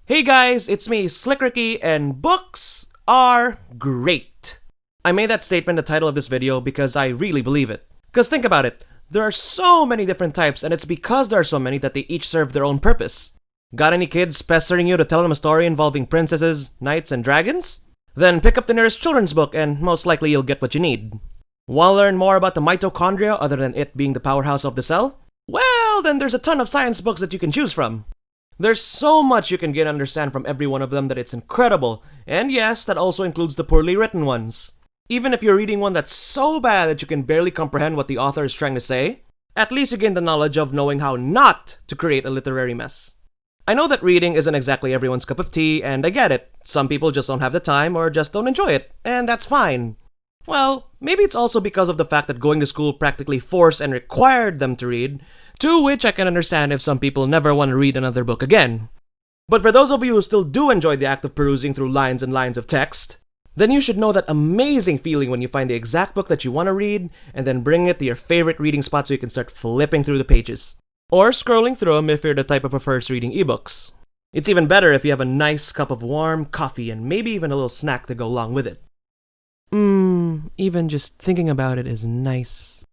Hey guys, it's me, Slick Ricky, and books are great. I made that statement the title of this video because I really believe it. Because think about it, there are so many different types, and it's because there are so many that they each serve their own purpose. Got any kids pestering you to tell them a story involving princesses, knights, and dragons? Then pick up the nearest children's book and most likely you'll get what you need. Want to learn more about the mitochondria other than it being the powerhouse of the cell? Well, then there's a ton of science books that you can choose from. There's so much you can get and understand from every one of them that it's incredible, and yes, that also includes the poorly written ones. Even if you're reading one that's so bad that you can barely comprehend what the author is trying to say, at least you gain the knowledge of knowing how not to create a literary mess. I know that reading isn't exactly everyone's cup of tea, and I get it. Some people just don't have the time or just don't enjoy it, and that's fine. Well, maybe it's also because of the fact that going to school practically forced and required them to read, to which I can understand if some people never want to read another book again. But for those of you who still do enjoy the act of perusing through lines and lines of text, then you should know that amazing feeling when you find the exact book that you want to read and then bring it to your favorite reading spot so you can start flipping through the pages. Or scrolling through them if you're the type who prefers reading ebooks. It's even better if you have a nice cup of warm coffee and maybe even a little snack to go along with it. Even just thinking about it is nice.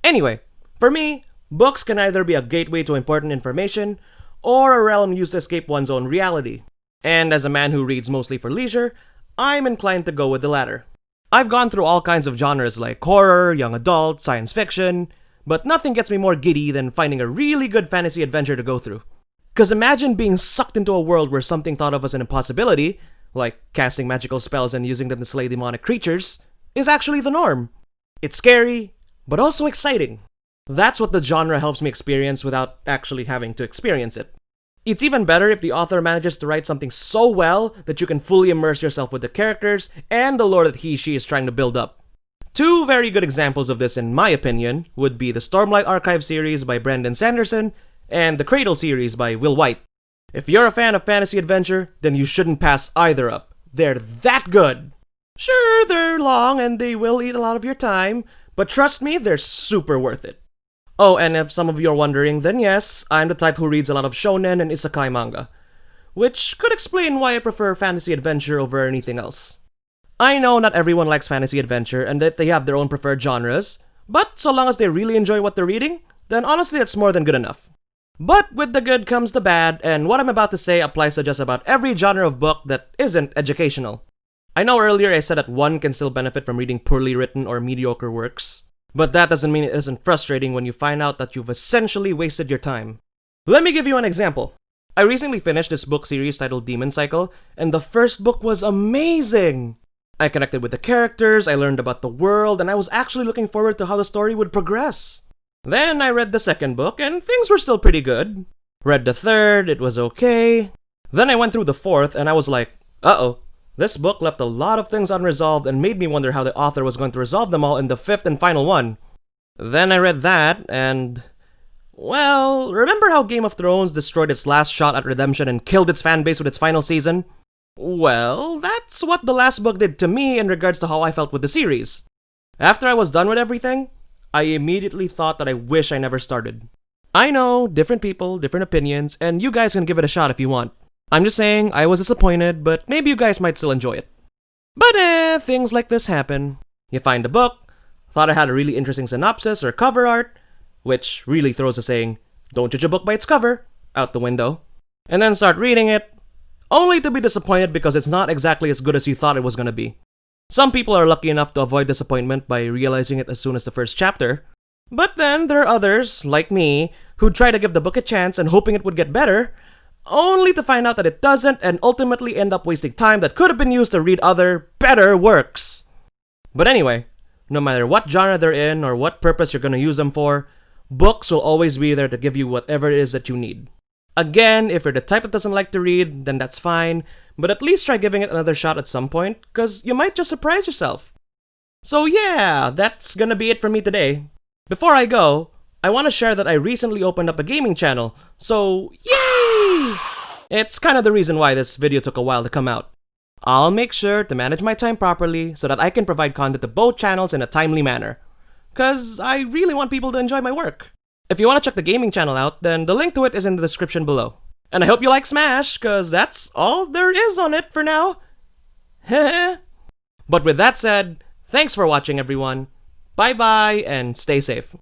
Anyway, for me, books can either be a gateway to important information or a realm used to escape one's own reality. And as a man who reads mostly for leisure, I'm inclined to go with the latter. I've gone through all kinds of genres like horror, young adult, science fiction, but nothing gets me more giddy than finding a really good fantasy adventure to go through. Cause imagine being sucked into a world where something thought of as an impossibility, like casting magical spells and using them to slay demonic creatures, is actually the norm. It's scary, but also exciting. That's what the genre helps me experience without actually having to experience it. It's even better if the author manages to write something so well that you can fully immerse yourself with the characters and the lore that she is trying to build up. Two very good examples of this, in my opinion, would be the Stormlight Archive series by Brandon Sanderson and the Cradle series by Will White. If you're a fan of fantasy adventure, then you shouldn't pass either up. They're that good! Sure, they're long and they will eat a lot of your time, but trust me, they're super worth it. Oh, and if some of you are wondering, then yes, I'm the type who reads a lot of shonen and isekai manga, which could explain why I prefer fantasy adventure over anything else. I know not everyone likes fantasy adventure and that they have their own preferred genres, but so long as they really enjoy what they're reading, then honestly that's more than good enough. But with the good comes the bad, and what I'm about to say applies to just about every genre of book that isn't educational. I know earlier I said that one can still benefit from reading poorly written or mediocre works, but that doesn't mean it isn't frustrating when you find out that you've essentially wasted your time. Let me give you an example. I recently finished this book series titled Demon Cycle, and the first book was amazing! I connected with the characters, I learned about the world, and I was actually looking forward to how the story would progress. Then I read the second book, and things were still pretty good. Read the third, it was okay. Then I went through the fourth, and I was like, uh-oh. This book left a lot of things unresolved and made me wonder how the author was going to resolve them all in the fifth and final one. Then I read that, and... well, remember how Game of Thrones destroyed its last shot at redemption and killed its fanbase with its final season? Well, that's what the last book did to me in regards to how I felt with the series. After I was done with everything, I immediately thought that I wish I never started. I know, different people, different opinions, and you guys can give it a shot if you want. I'm just saying, I was disappointed, but maybe you guys might still enjoy it. But things like this happen. You find a book, thought it had a really interesting synopsis or cover art, which really throws the saying, don't judge a book by its cover, out the window, and then start reading it, only to be disappointed because it's not exactly as good as you thought it was gonna be. Some people are lucky enough to avoid disappointment by realizing it as soon as the first chapter, but then there are others, like me, who try to give the book a chance and hoping it would get better, only to find out that it doesn't and ultimately end up wasting time that could have been used to read other, better works. But anyway, no matter what genre they're in or what purpose you're gonna use them for, books will always be there to give you whatever it is that you need. Again, if you're the type that doesn't like to read, then that's fine, but at least try giving it another shot at some point, cause you might just surprise yourself. So yeah, that's gonna be it for me today. Before I go, I want to share that I recently opened up a gaming channel, so yay! It's kind of the reason why this video took a while to come out. I'll make sure to manage my time properly so that I can provide content to both channels in a timely manner. Cause I really want people to enjoy my work. If you want to check the gaming channel out, then the link to it is in the description below. And I hope you like Smash, cause that's all there is on it for now. But with that said, thanks for watching everyone. Bye bye and stay safe.